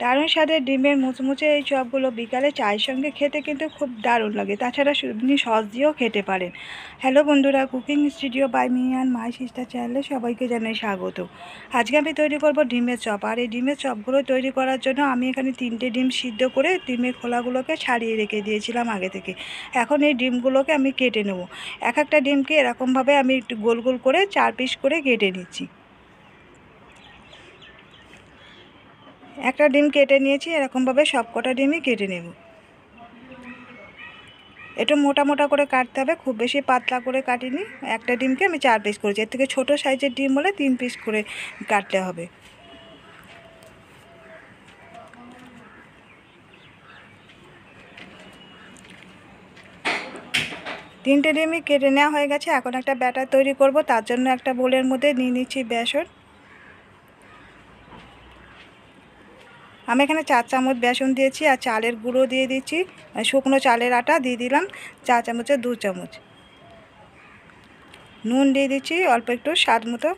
দারুণ স্বাদের ডিমের মুচমুচে এই চপগুলো বিকালে চায়ের সঙ্গে খেতে কিন্তু খুব দারুণ লাগে। তাছাড়া আপনি সস দিয়েও খেতে পারেন। হ্যালো বন্ধুরা, cooking studio by me and my sister চ্যানেলে সবাইকে জানাই স্বাগত। আজকে আমি তৈরি করব ডিমের চপ। আর এই ডিমের চপগুলো তৈরি করার জন্য আমি এখানে 3টে ডিম সিদ্ধ করে ডিমের খোলাগুলোকে ছাড়িয়ে রেখে দিয়েছিলাম আগে থেকে। এখন এই ডিমগুলোকে আমি কেটে নেব। এক একটা ডিমকে এরকমভাবে আমি একটু গোল গোল করে 4 পিস করে কেটে নিচ্ছি। একটা ডিম কেটে নিয়েছি, এরকমভাবে সব কটা ডিমই কেটে নেব। একটু মোটা মোটা করে কাটতে হবে, খুব বেশি পাতলা করে কাটিনি। একটা ডিমকে আমি 4 পিস করেছি। এর থেকে ছোটো সাইজের ডিম হলে 3 পিস করে কাটতে হবে। তিনটে ডিমই কেটে নেওয়া হয়ে গেছে। এখন একটা ব্যাটার তৈরি করব। তার জন্য একটা বোলের মধ্যে নিয়ে নিচ্ছি বেসন। আমি এখানে 4 চামচ বেসন দিয়েছি, আর চালের গুঁড়ো দিয়ে দিচ্ছি। শুকনো চালের আটা দিয়ে দিলাম 4 চামচের 2 চামচ। নুন দিয়ে দিচ্ছি অল্প একটু স্বাদ মতো।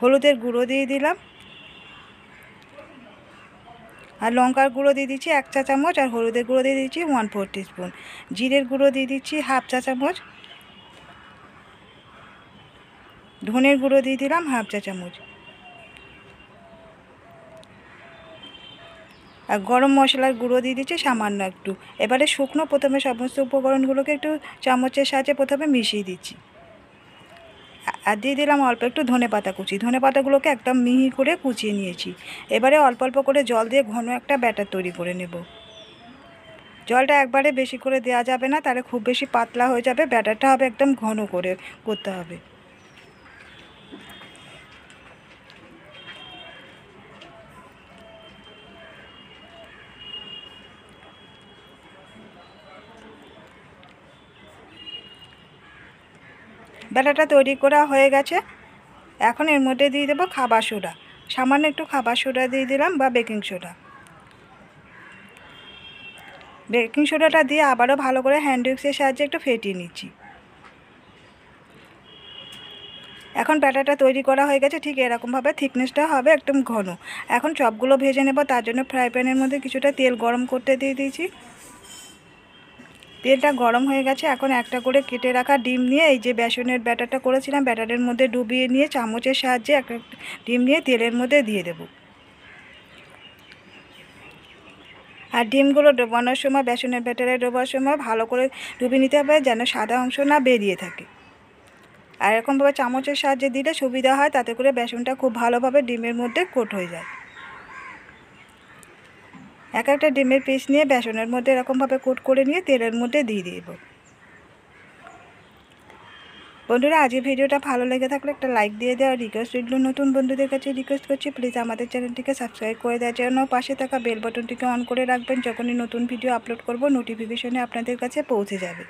হলুদের গুঁড়ো দিয়ে দিলাম, আর লঙ্কার গুঁড়ো দিয়ে দিচ্ছি 1 চা চামচ, আর হলুদের গুঁড়ো দিয়ে দিচ্ছি 1/4 টিস্পুন। জিরের গুঁড়ো দিয়ে দিচ্ছি 1/2 চা চামচ। ধনের গুঁড়ো দিয়ে দিলাম 1/2 চা চামচ, আর গরম মশলার গুঁড়ো দিয়ে দিচ্ছি সামান্য একটু। এবারে প্রথমে সমস্ত উপকরণগুলোকে একটু চামচের সাহায্যে প্রথমে মিশিয়ে দিচ্ছি। আর দিয়ে দিলাম অল্প একটু ধনেপাতা কুচি। ধনেপাতাগুলোকে একদম মিহি করে কুচিয়ে নিয়েছি। এবারে অল্প অল্প করে জল দিয়ে ঘন একটা ব্যাটার তৈরি করে নেব। জলটা একবারে বেশি করে দেওয়া যাবে না, তাহলে খুব বেশি পাতলা হয়ে যাবে। ব্যাটারটা হবে একদম ঘন করে করতে হবে। ব্যাটারটা তৈরি করা হয়ে গেছে। এখন এর মধ্যে দিয়ে দেবো খাবার সোডা। সামান্য একটু খাবার সোডা দিয়ে দিলাম, বা বেকিং সোডা। বেকিং সোডাটা দিয়ে আবারও ভালো করে হ্যান্ড উইক্সের সাহায্যে একটু ফেটিয়ে নিচ্ছি। এখন ব্যাটারটা তৈরি করা হয়ে গেছে। ঠিক এরকমভাবে থিকনেসটা হবে একদম ঘন। এখন চপগুলো ভেজে নেব। তার জন্য ফ্রাই প্যানের মধ্যে কিছুটা তেল গরম করতে দিয়ে দিয়েছি। তেলটা গরম হয়ে গেছে। এখন একটা করে কেটে রাখা ডিম নিয়ে, এই যে বেসনের ব্যাটারটা করেছিলাম ব্যাটারের মধ্যে ডুবিয়ে নিয়ে চামচের সাহায্যে একটা ডিম নিয়ে তেলের মধ্যে দিয়ে দেব। আর ডিমগুলো ডোবানোর সময়, বেসনের ব্যাটারে ডোবার সময় ভালো করে ডুবিয়ে নিতে হবে, যেন সাদা অংশ না বেরিয়ে থাকে। আর এরকমভাবে চামচের সাহায্যে দিলে সুবিধা হয়, তাতে করে বেসনটা খুব ভালোভাবে ডিমের মধ্যে কোট হয়ে যায়। এক একটা ডিমের পিস নিয়ে বেসনের মধ্যে এরকমভাবে কোট করে নিয়ে তেলের মধ্যে দিয়ে দেব। বন্ধুরা, আজকের ভিডিওটা ভালো লেগে থাকলে একটা লাইক দিয়ে দেওয়ার রিকোয়েস্ট রইল। নতুন বন্ধুদের কাছে রিকোয়েস্ট করছি, প্লিজ আমাদের চ্যানেলটিকে সাবস্ক্রাইব করে দেওয়ার জন্য পাশে থাকা বেল বাটনটিকে অন করে রাখবেন। যখনই নতুন ভিডিও আপলোড করব নোটিফিকেশনে আপনাদের কাছে পৌঁছে যাবে।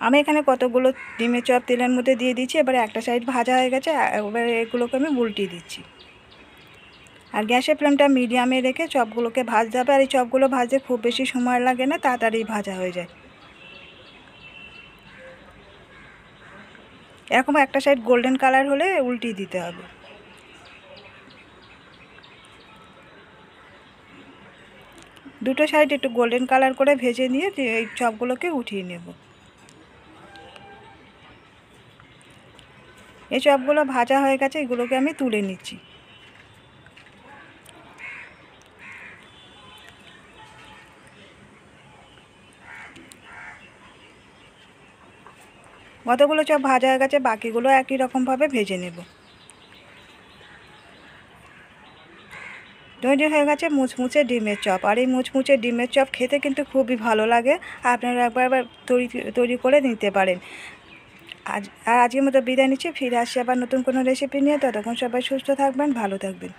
আমি এখানে কতগুলো ডিমের চপ তেলের মধ্যে দিয়ে দিচ্ছি। এবারে একটা সাইড ভাজা হয়ে গেছে, এবারে এগুলোকে আমি উল্টিয়ে দিচ্ছি। আর গ্যাসের ফ্লেমটা মিডিয়ামে রেখে চপগুলোকে ভাজতে হবে। আর এই চপগুলো ভাজতে খুব বেশি সময় লাগে না, তাড়াতাড়ি ভাজা হয়ে যায়। এরকম একটা সাইড গোল্ডেন কালার হলে উল্টিয়ে দিতে হবে। দুটো সাইড একটু গোল্ডেন কালার করে ভেজে নিয়ে এই চপগুলোকে উঠিয়ে নেব। এই চপগুলো ভাজা হয়ে গেছে, এগুলোকে আমি তুলে নিচ্ছি। কতগুলো চপ ভাজা হয়ে গেছে, বাকিগুলো একই রকমভাবে ভেজে নেব। তৈরি হয়ে গেছে মুচমুচে ডিমের চপ। আর এই মুচমুচে ডিমের চপ খেতে কিন্তু খুবই ভালো লাগে। আপনারা একবার তৈরি করে নিতে পারেন। আজকের মতো বিদায় নিচ্ছি। ফিরে আসছি আবার নতুন কোনো রেসিপি নিয়ে। ততক্ষণ সবাই সুস্থ থাকবেন, ভালো থাকবেন।